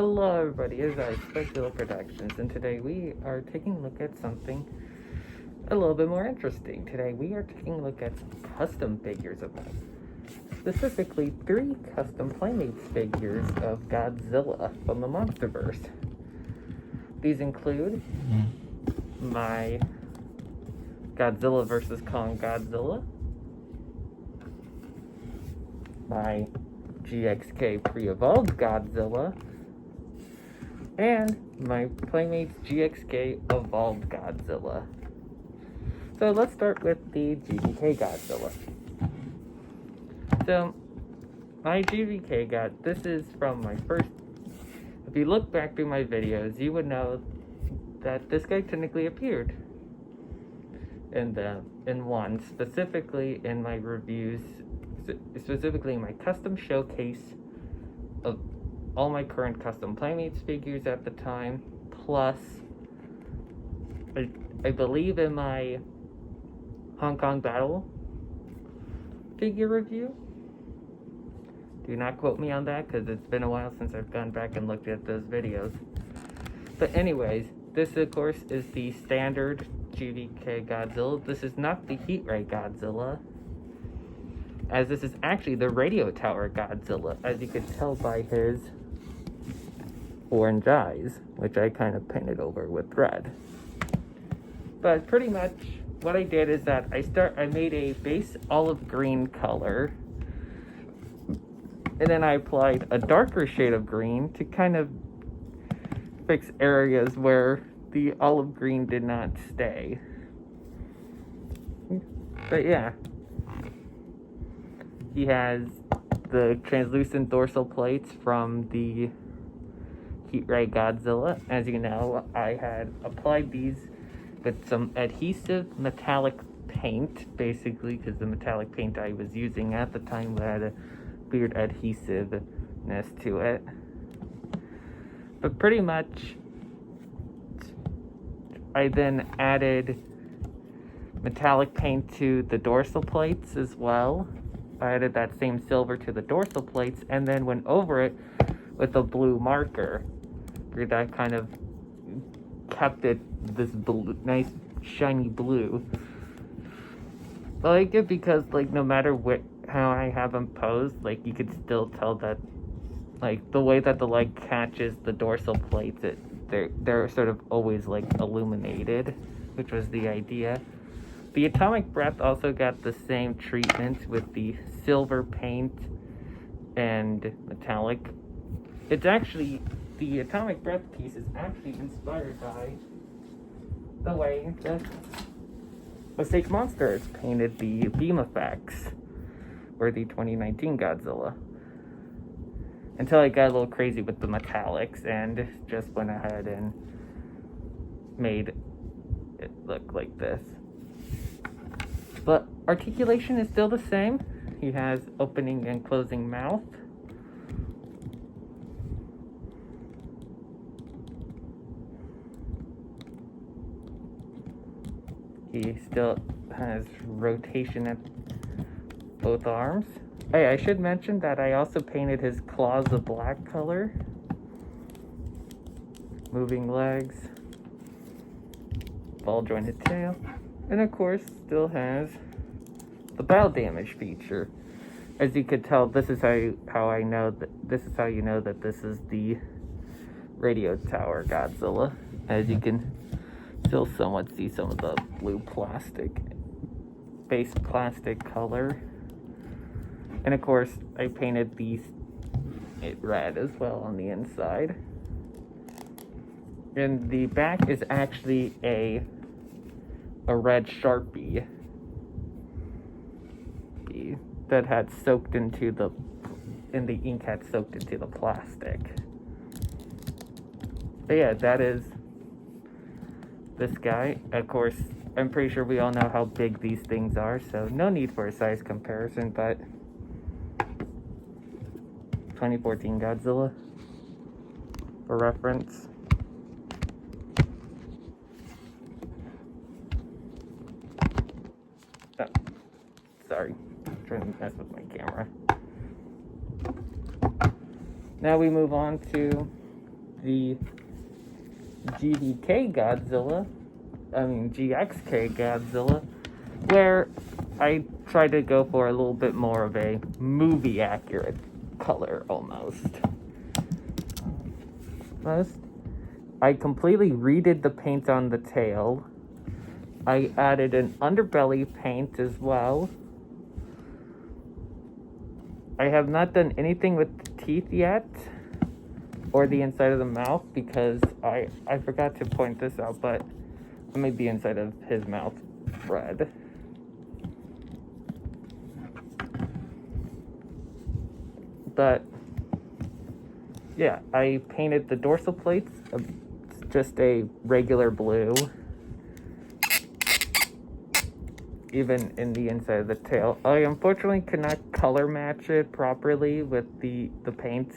Hello everybody, it's Godzilla Productions, and today we are taking a look at something a little bit more interesting. Today we are taking a look at some custom figures of us. Specifically, 3 custom Playmates figures of Godzilla from the Monsterverse. These include my Godzilla vs. Kong Godzilla, my GvK pre-evolved Godzilla, and my Playmates GvK Evolved Godzilla. So let's start with the GvK Godzilla. So, my GvK this is from my first, if you look back through my videos, you would know that this guy technically appeared in one, specifically in my reviews, specifically in my custom showcase of all my current custom Playmates figures at the time, plus I believe in my Hong Kong Battle figure review. Do not quote me on that because it's been a while since I've gone back and looked at those videos. But anyways, this of course is the standard GvK Godzilla. This is not the Heat Ray Godzilla, as this is actually the Radio Tower Godzilla, as you can tell by his orange eyes, which I kind of painted over with red. But pretty much what I did is that I made a base olive green color, and then I applied a darker shade of green to kind of fix areas where the olive green did not stay. But yeah, he has the translucent dorsal plates from the Heat Ray Godzilla. As you know, I had applied these with some adhesive metallic paint, basically, because the metallic paint I was using at the time had a weird adhesiveness to it. But pretty much, I then added metallic paint to the dorsal plates as well. I added that same silver to the dorsal plates and then went over it with a blue marker. That kind of kept it this blue, nice shiny blue. I like it because, like, no matter how I have them posed, like, you could still tell that, like, the way that the light catches the dorsal plates, they're sort of always, like, illuminated, which was the idea. The Atomic Breath also got the same treatment with the silver paint and metallic. It's actually, the Atomic Breath piece is actually inspired by the way that Mistake Monsters painted the beam effects for the 2019 Godzilla. Until I got a little crazy with the metallics and just went ahead and made it look like this. But articulation is still the same. He has opening and closing mouth. He still has rotation at both arms. Hey, I should mention that I also painted his claws a black color. Moving legs. Ball jointed tail. And of course, still has the bow damage feature. As you could tell, this is how I know that this is how you know that this is the Radio Tower Godzilla. As you can still somewhat see some of the blue plastic, base plastic color. And of course, I painted it red as well on the inside. And the back is actually a red Sharpie that had soaked into the ink had soaked into the plastic. But yeah, that is this guy. Of course, I'm pretty sure we all know how big these things are, so no need for a size comparison, but 2014 Godzilla for reference. Oh, sorry, I'm trying to mess with my camera. Now we move on to the GvK Godzilla, GXK Godzilla, where I tried to go for a little bit more of a movie accurate color almost. I completely redid the paint on the tail. I added an underbelly paint as well. I have not done anything with the teeth yet, or the inside of the mouth, because I forgot to point this out, but I made the inside of his mouth red. But yeah, I painted the dorsal plates just a regular blue, even in the inside of the tail. I unfortunately could not color match it properly with the paints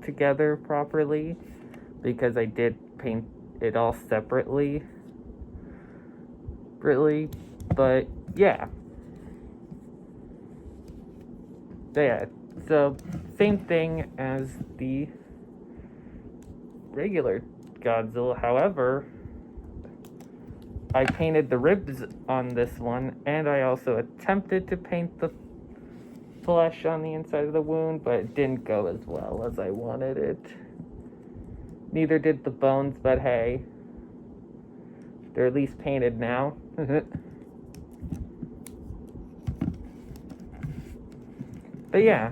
together properly, because I did paint it all separately, really. But yeah, so same thing as the regular Godzilla. However, I painted the ribs on this one, and I also attempted to paint the flesh on the inside of the wound, but it didn't go as well as I wanted it. Neither did the bones, but hey, they're at least painted now. But yeah,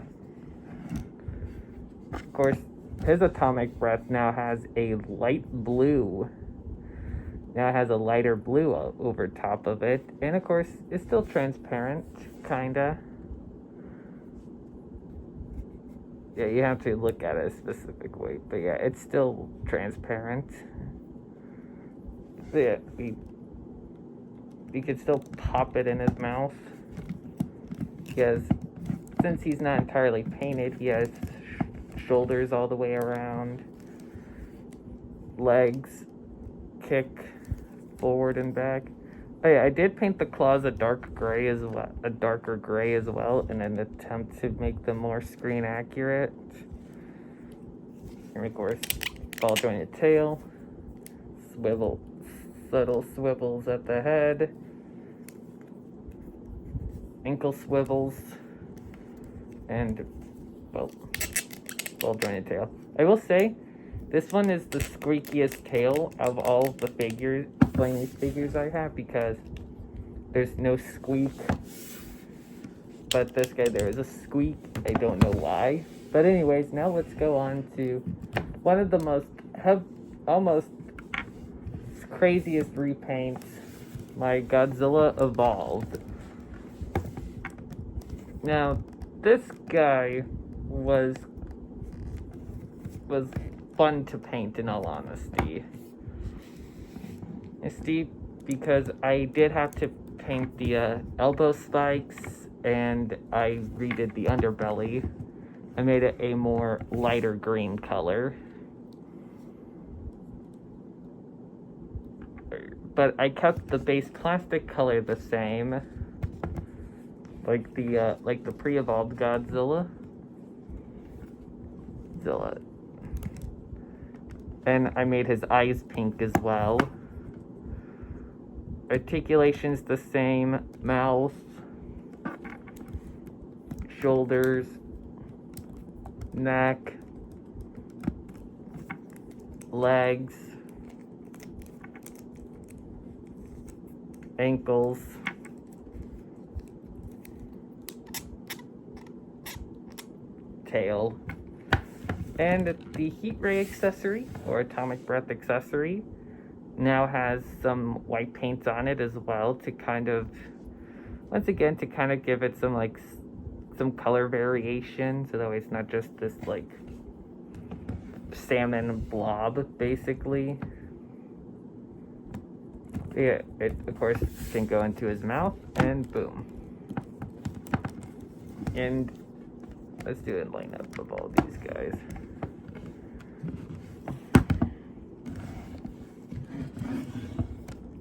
of course, his atomic breath now has a light blue. Now it has a lighter blue over top of it, and of course, it's still transparent, kinda. Yeah, you have to look at it a specific way, but yeah, it's still transparent. So yeah, we could still pop it in his mouth, because since he's not entirely painted, he has shoulders all the way around, legs, kick, forward and back. Oh yeah, I did paint the claws a darker gray as well, in an attempt to make them more screen accurate. And of course, ball jointed tail, subtle swivels at the head, ankle swivels, and ball jointed tail. I will say, this one is the squeakiest tail of all of the figures, figures I have, because there's no squeak. But this guy, there is a squeak. I don't know why. But anyways, now let's go on to one of the almost craziest repaints, my Godzilla Evolved. Now, this guy was fun to paint, in all honesty. Because I did have to paint the elbow spikes, and I redid the underbelly. I made it a more lighter green color. But I kept the base plastic color the same, like the pre-evolved Godzilla. And I made his eyes pink as well. Articulation's the same, mouth, shoulders, neck, legs, ankles, tail, and the heat ray accessory, or atomic breath accessory, now has some white paint on it as well, to kind of, once again, to kind of give it some color variation, so that way it's not just this like salmon blob, basically. Yeah, it of course can go into his mouth, and boom. And let's do a lineup of all these guys.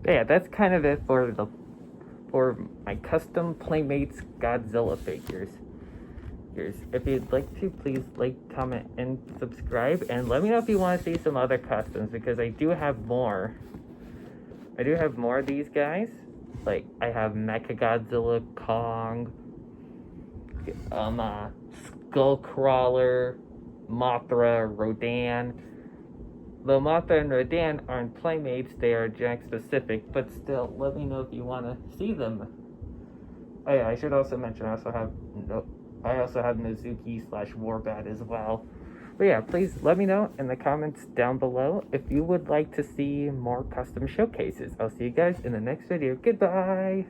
Yeah, that's kind of it for my custom Playmates Godzilla figures. figures. If you'd like to, please like, comment, and subscribe. And let me know if you want to see some other customs, because I do have more. I do have more of these guys. Like, I have Mecha Godzilla, Kong, Skullcrawler, Mothra, Rodan. Though Mothra and Rodan aren't playmates, they are Jack specific, but still, let me know if you want to see them. Oh yeah, I should also mention I also have Mizuki / Warbat as well. But yeah, please let me know in the comments down below if you would like to see more custom showcases. I'll see you guys in the next video. Goodbye!